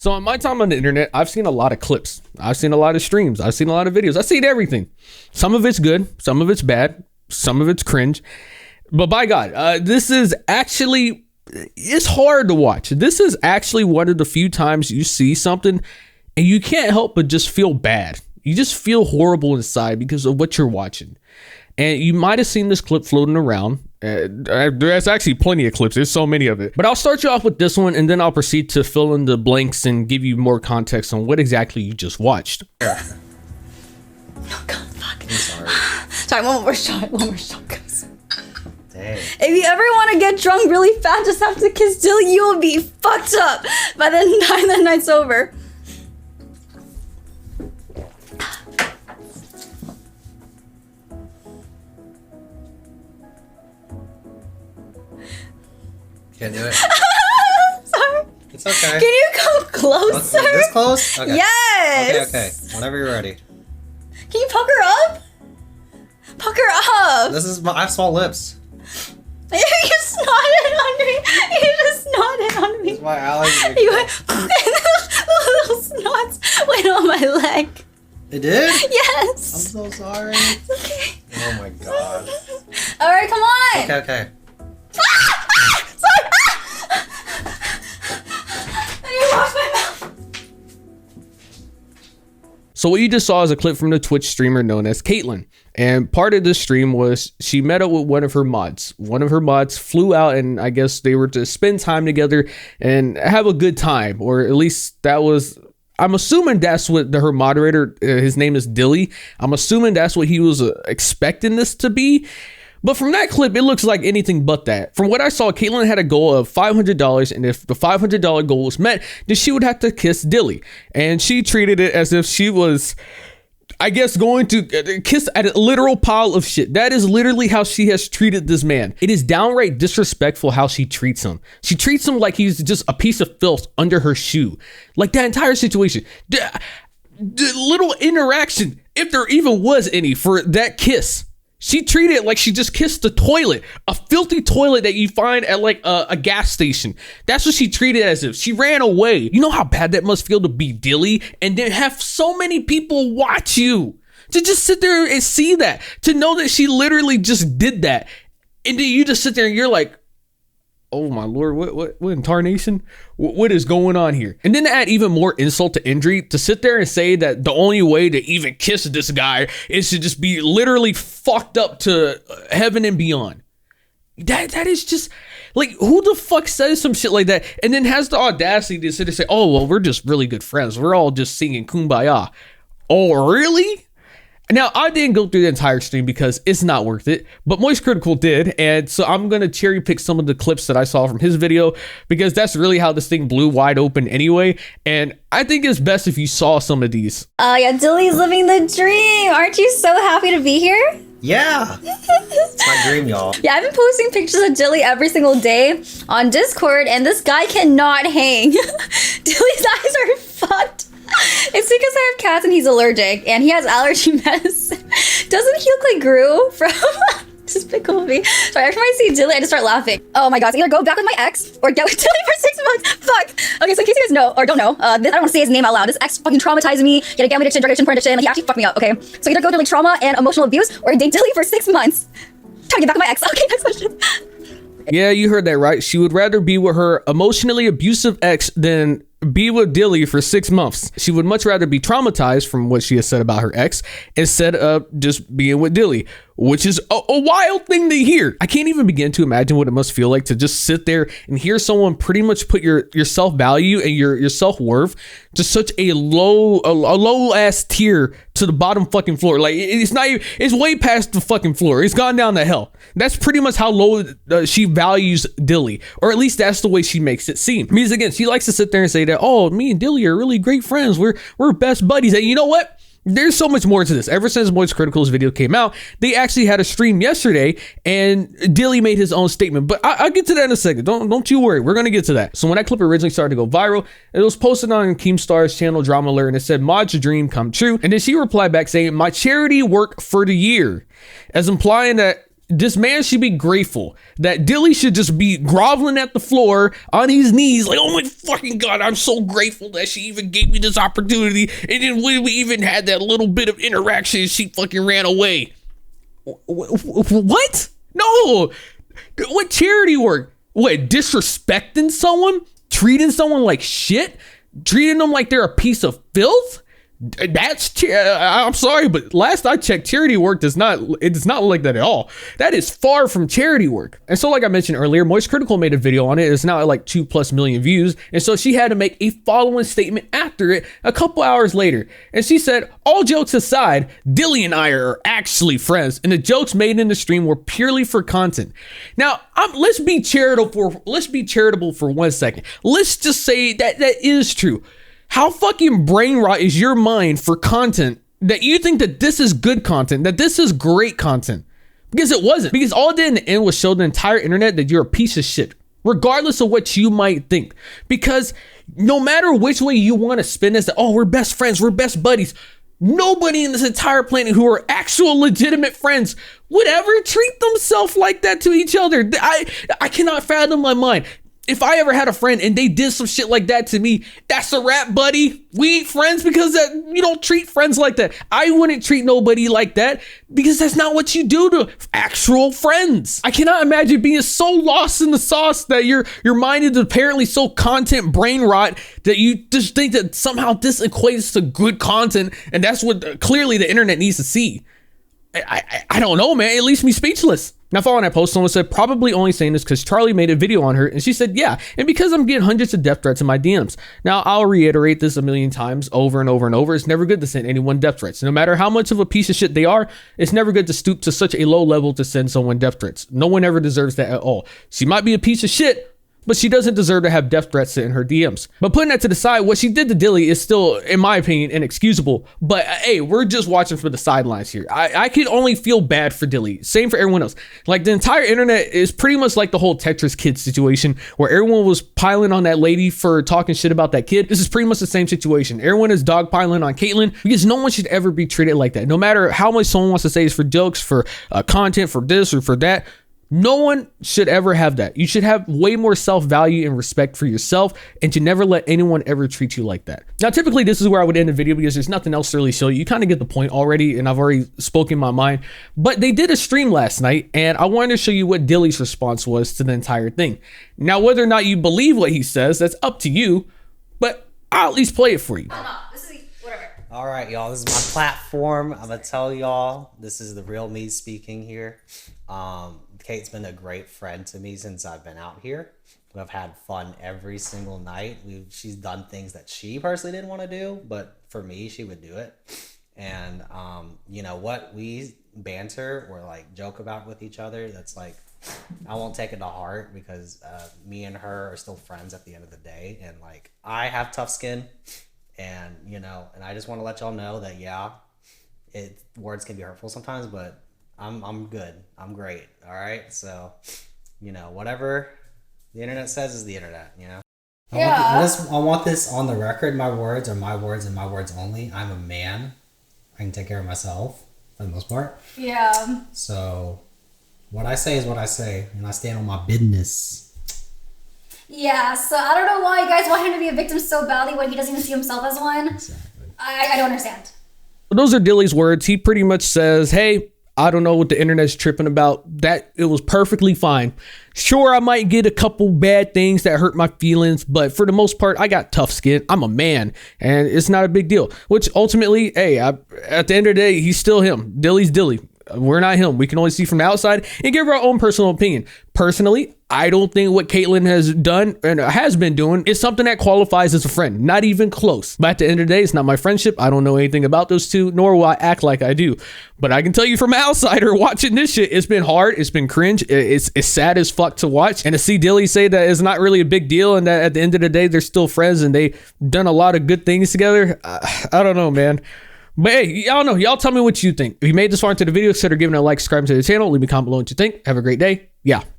So on my time on the internet, I've seen a lot of clips. I've seen a lot of streams. I've seen a lot of videos. I've seen everything. Some of it's good. Some of it's bad. Some of it's cringe. But by God, this is actually, it's hard to watch. This is actually one of the few times you see something and you can't help but just feel bad. You just feel horrible inside because of what you're watching. And you might have seen this clip floating around. There's actually plenty of clips. There's so many of it. But I'll start you off with this one, and then I'll proceed to fill in the blanks and give you more context on what exactly you just watched. Oh, God, fuck. I'm sorry. Sorry, one more shot, guys. Dang. If you ever want to get drunk really fast, just have to kiss Dilly. You will be fucked up by the time the night's over. Can't do it. Sorry. It's okay. Can you come closer? This close? Okay. Yes. Okay. Whenever you're ready. Can you pucker up? Pucker up. This is I have small lips. You snotted on me. You just snotted on me. This is my allergy. You went, little snots went on my leg. It did? I'm Yes. so sorry. Okay. Oh my god. All right, come on. Okay. Sorry. I need to wash my mouth. So what you just saw is a clip from the Twitch streamer known as Caitlyn. And part of this stream was she met up with one of her mods. One of her mods flew out, and I guess they were to spend time together and have a good time. Or at least that was, I'm assuming that's what her moderator, his name is Dilly. I'm assuming that's what he was expecting this to be. But from that clip, it looks like anything but that. From what I saw, Caitlyn had a goal of $500, and if the $500 goal was met, then she would have to kiss Dilly. And she treated it as if she was, I guess, going to kiss at a literal pile of shit. That is literally how she has treated this man. It is downright disrespectful how she treats him. She treats him like he's just a piece of filth under her shoe. Like that entire situation. The little interaction, if there even was any, for that kiss. She treated it like she just kissed the toilet, a filthy toilet that you find at like a gas station. That's what she treated it as if. She ran away. You know how bad that must feel to be Dilly and then have so many people watch you, to just sit there and see that, to know that she literally just did that. And then you just sit there and you're like, oh my Lord, what in tarnation? What is going on here? And then to add even more insult to injury, to sit there and say that the only way to even kiss this guy is to just be literally fucked up to heaven and beyond. That is just like, who the fuck says some shit like that and then has the audacity to sit and say, oh, well, we're just really good friends. We're all just singing Kumbaya. Oh, really? Now, I didn't go through the entire stream because it's not worth it, but Moist Critical did, and so I'm going to cherry pick some of the clips that I saw from his video because that's really how this thing blew wide open anyway, and I think it's best if you saw some of these. Yeah, Dilly's living the dream. Aren't you so happy to be here? Yeah. It's my dream, y'all. Yeah, I've been posting pictures of Dilly every single day on Discord, and this guy cannot hang. Dilly's eyes are fucked. It's because I have cats and he's allergic and he has allergy medicine. Doesn't he look like Gru from Despicable Me? Sorry, every time I see Dilly, I just start laughing. Oh my god, so either go back with my ex or get with Dilly for 6 months. Fuck. Okay, so in case you guys know or don't know, I don't want to say his name out loud. This ex fucking traumatized me. He had a gambling addiction, drug addiction, porn addiction. Like, he actually fucked me up, okay? So either go through like trauma and emotional abuse or date Dilly for 6 months. Trying to get back with my ex. Okay, next question. Yeah, you heard that right. She would rather be with her emotionally abusive ex than be with Dilly for 6 months. She would much rather be traumatized from what she has said about her ex instead of just being with Dilly, which is a wild thing to hear. I can't even begin to imagine what it must feel like to just sit there and hear someone pretty much put your self-value and your self-worth to such a low ass tier to the bottom fucking floor. Like, it's not even, it's way past the fucking floor. It's gone down to hell. That's pretty much how low she values Dilly, or at least that's the way she makes it seem. Because again, she likes to sit there and say that, oh, me and Dilly are really great friends. We're best buddies. And you know what? There's so much more to this. Ever since Moist Critical's video came out, they actually had a stream yesterday and Dilly made his own statement. But I'll get to that in a second. Don't you worry. We're going to get to that. So when that clip originally started to go viral, it was posted on Keemstar's channel Drama Alert and it said, Mod's dream come true. And then she replied back saying, my charity work for the year, as implying that this man should be grateful that Dilly should just be groveling at the floor on his knees like, oh my fucking God, I'm so grateful that she even gave me this opportunity. And then when we even had that little bit of interaction, she fucking ran away. What? No. What charity work? What, disrespecting someone? Treating someone like shit? Treating them like they're a piece of filth? I'm sorry, but last I checked, charity work does not look like that at all. That is far from charity work. And so, like I mentioned earlier, Moist Critical made a video on it. It's now at like 2+ million views. And so she had to make a following statement after it a couple hours later. And she said, all jokes aside, Dilly and I are actually friends, and the jokes made in the stream were purely for content. Now, let's be charitable for 1 second. Let's just say that is true. How fucking brain rot is your mind for content that you think that this is good content, that this is great content? Because it wasn't. Because all it did in the end was show the entire internet that you're a piece of shit, regardless of what you might think. Because no matter which way you want to spin this, that, oh, we're best friends, we're best buddies. Nobody in this entire planet who are actual legitimate friends would ever treat themselves like that to each other. I cannot fathom my mind. If I ever had a friend and they did some shit like that to me, that's a wrap, buddy. We ain't friends because you don't treat friends like that. I wouldn't treat nobody like that because that's not what you do to actual friends. I cannot imagine being so lost in the sauce that your mind is apparently so content brain rot that you just think that somehow this equates to good content, and that's what clearly the internet needs to see. I don't know, man. It leaves me speechless. Now, following that post, someone said, probably only saying this because Charlie made a video on her, and she said, yeah, and because I'm getting hundreds of death threats in my DMs. Now, I'll reiterate this a million times over and over and over. It's never good to send anyone death threats. No matter how much of a piece of shit they are, it's never good to stoop to such a low level to send someone death threats. No one ever deserves that at all. She might be a piece of shit, but she doesn't deserve to have death threats in her DMs. But putting that to the side, what she did to Dilly is still, in my opinion, inexcusable. But hey, we're just watching for the sidelines here. I can only feel bad for Dilly. Same for everyone else. Like, the entire internet is pretty much like the whole Tetris kid situation where everyone was piling on that lady for talking shit about that kid. This is pretty much the same situation. Everyone is dogpiling on Caitlyn because no one should ever be treated like that. No matter how much someone wants to say is for jokes, for content, for this or for that. No one should ever have that. You should have way more self-value and respect for yourself, and to never let anyone ever treat you like that. Now, typically this is where I would end the video because there's nothing else to really show you. You kind of get the point already, and I've already spoken my mind. But they did a stream last night, and I wanted to show you what Dilly's response was to the entire thing. Now, whether or not you believe what he says, that's up to you, but I'll at least play it for you. Whatever. All right, y'all. This is my platform. I'm gonna tell y'all. This is the real me speaking here. Kate's been a great friend to me since I've been out here. We've had fun every single night. She's done things that she personally didn't want to do, but for me, she would do it. And you know what? We banter or like joke about with each other. That's like, I won't take it to heart because me and her are still friends at the end of the day. And like, I have tough skin, and you know, and I just want to let y'all know that yeah, words can be hurtful sometimes, but I'm good. I'm great. All right. So, you know, whatever the internet says is the internet, you know? Yeah. I want this on the record. My words are my words and my words only. I'm a man. I can take care of myself for the most part. Yeah. So what I say is what I say, and I stand on my business. Yeah, so I don't know why you guys want him to be a victim so badly when he doesn't even see himself as one. Exactly. I don't understand. Those are Dilly's words. He pretty much says, hey, I don't know what the internet's tripping about. That it was perfectly fine. Sure, I might get a couple bad things that hurt my feelings, but for the most part, I got tough skin. I'm a man, and it's not a big deal. Which ultimately, hey, at the end of the day, he's still him. Dilly's Dilly. We're not him. We can only see from the outside and give our own personal opinion. Personally, I don't think what Caitlyn has done and has been doing is something that qualifies as a friend. Not even close. But at the end of the day, it's not my friendship. I don't know anything about those two, nor will I act like I do. But I can tell you from an outsider watching this shit, it's been hard. It's been cringe. It's sad as fuck to watch. And to see Dilly say that it's not really a big deal and that at the end of the day, they're still friends and they've done a lot of good things together. I don't know, man. But hey, y'all know. Y'all tell me what you think. If you made this far into the video, consider giving it a like, subscribing to the channel. Leave me a comment below what you think. Have a great day. Yeah.